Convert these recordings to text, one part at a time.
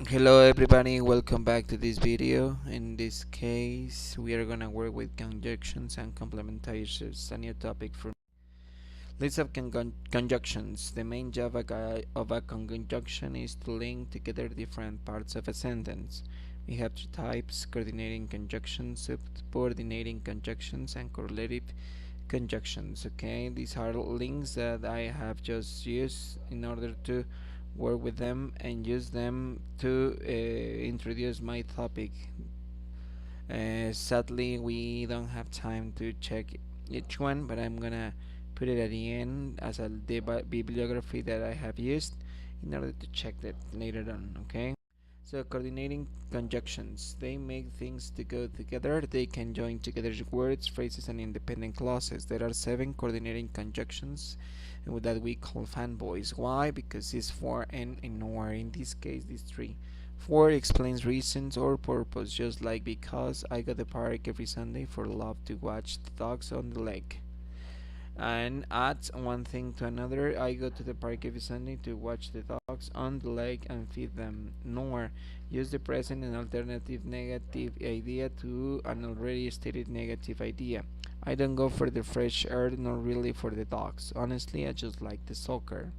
Hello everybody, welcome back to this video. In this case, we are gonna work with conjunctions and complementizers, a new topic for list of conjunctions. The main job of a conjunction is to link together different parts of a sentence. We have two types: coordinating conjunctions, subordinating conjunctions, and correlative conjunctions. Okay, these are links that I have just used in order to work with them and use them to introduce my topic. Sadly, we don't have time to check each one, but I'm gonna put it at the end as a bibliography that I have used in order to check that later on. Okay. So coordinating conjunctions, they make things to go together. They can join together words, phrases, and independent clauses. There are 7 coordinating conjunctions that we call fanboys. Why? Because it's for and or. In this case, these 3. For explains reasons or purpose, just like because I go to the park every Sunday for love to watch the dogs on the lake. And adds one thing to another. I go to the park every Sunday to watch the dogs on the lake and feed them. Nor use the present and alternative negative idea to an already stated negative idea. I don't go for the fresh air nor really for the dogs. Honestly, I just like the soccer.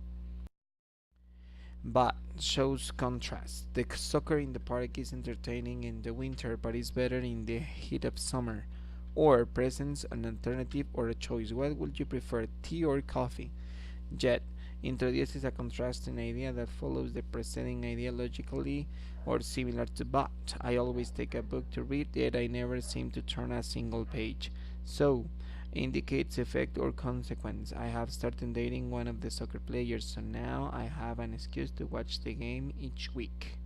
But shows contrast. The soccer in the park is entertaining in the winter, but is better in the heat of summer. Or presents an alternative or a choice. What would you prefer, tea or coffee? Jet introduces a contrasting idea that follows the preceding idea logically or similar to but. I always take a book to read, yet I never seem to turn a single page. So indicates effect or consequence. I have started dating one of the soccer players, so now I have an excuse to watch the game each week.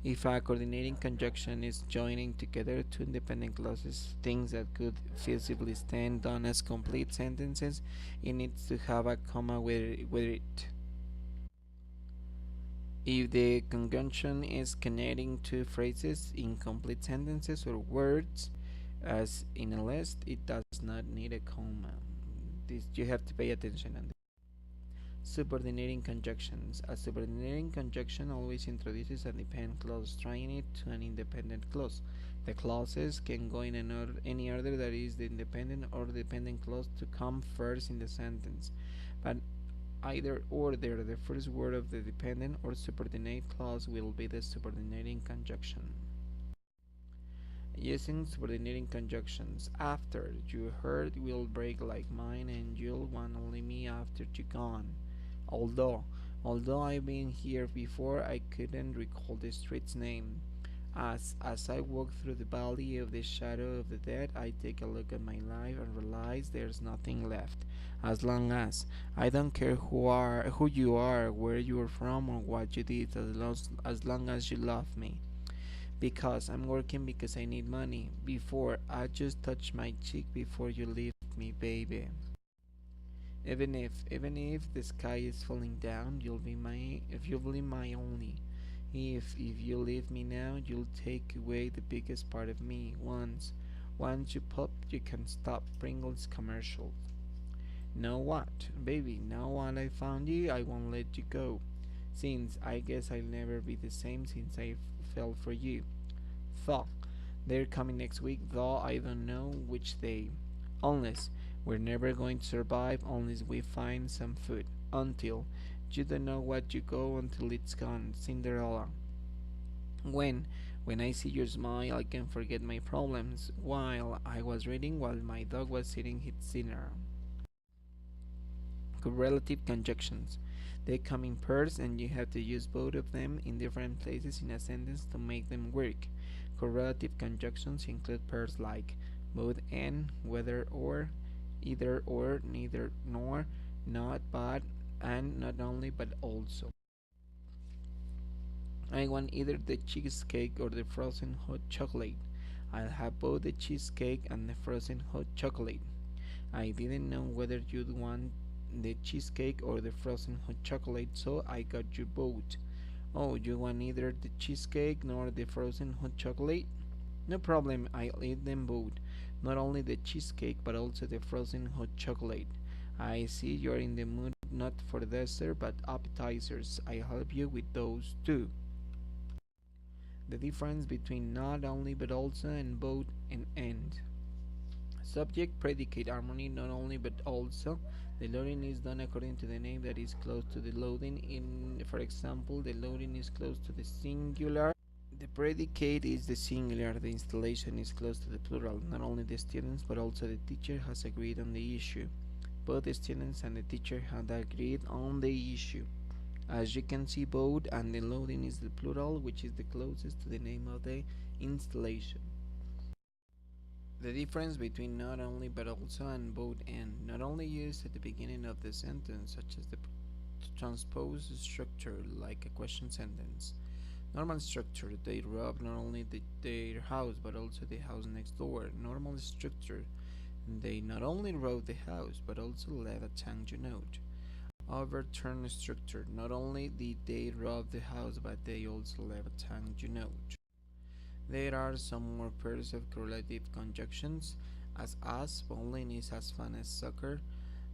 If a coordinating conjunction is joining together two independent clauses, things that could feasibly stand on as complete sentences, it needs to have a comma with it. If the conjunction is connecting two phrases, incomplete sentences, or words, as in a list, it does not need a comma. This you have to pay attention on. Subordinating conjunctions. A subordinating conjunction always introduces a dependent clause, trying it to an independent clause. The clauses can go in any order that is the independent or dependent clause to come first in the sentence, but either order the first word of the dependent or subordinate clause will be the subordinating conjunction. Using subordinating conjunctions. After your heart will break like mine and you'll want only me after you're gone. Although I've been here before, I couldn't recall the street's name. As I walk through the valley of the shadow of the dead, I take a look at my life and realize there's nothing left. As long as I don't care who you are, where you are from, or what you did, as long as you love me. Because I'm working because I need money. Before I just touch my cheek before you leave me, baby. Even if the sky is falling down, you'll be my only. If you leave me now, you'll take away the biggest part of me. Once you pop, you can stop Pringles commercials. Know what, baby? Now what I found you, I won't let you go. Since I guess I'll never be the same since I fell for you. Thought they're coming next week, though I don't know which day. Unless we're never going to survive unless we find some food. Until you don't know what you go until it's gone. Cinderella. When I see your smile, I can forget my problems. While I was reading, while my dog was eating his dinner. Correlative conjunctions. They come in pairs, and you have to use both of them in different places in a sentence to make them work. Correlative conjunctions include pairs like both and, whether or, either or, neither nor, not but, and not only but also. I want either the cheesecake or the frozen hot chocolate. I'll have both the cheesecake and the frozen hot chocolate. I didn't know whether you'd want the cheesecake or the frozen hot chocolate, so I got you both. Oh, you want neither the cheesecake nor the frozen hot chocolate? No problem, I'll eat them both. Not only the cheesecake, but also the frozen hot chocolate. I see you're in the mood not for dessert but appetizers. I help you with those too. The difference between not only but also and both and end. Subject predicate harmony not only but also. The loading is done according to the name that is close to the loading. In for example, the loading is close to the singular. The predicate is the singular, the installation is close to the plural. Not only the students but also the teacher has agreed on the issue. Both the students and the teacher have agreed on the issue. As you can see, both and the loading is the plural, which is the closest to the name of the installation. The difference between not only but also and both and not only used at the beginning of the sentence, such as the transpose structure, like a question sentence. Normal structure, they rob not only their house but also the house next door. Normal structure, they not only rob the house but also left a thank you note. Overturn structure, not only did they rob the house but they also left a thank you note. There are some more pairs of correlative conjunctions, as bowling is as fun as soccer,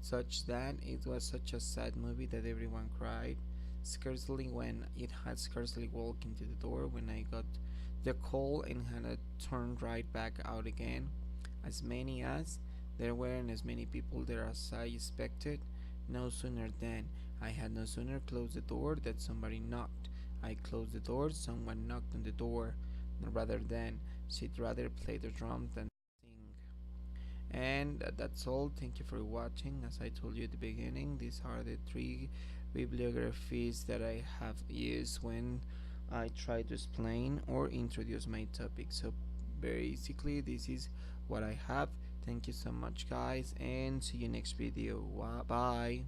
such that it was such a sad movie that everyone cried. Scarcely when it had scarcely walked into the door when I got the call and had to turn right back out again. As many as there weren't as many people there as I expected. No sooner than I had no sooner closed the door that somebody knocked. I closed the door, someone knocked on the door. Rather than she'd rather play the drums than sing. And that's all. Thank you for watching. As I told you at the beginning, these are the three bibliographies that I have used when I try to explain or introduce my topic. So basically this is what I have. Thank you so much guys and see you next video. Bye.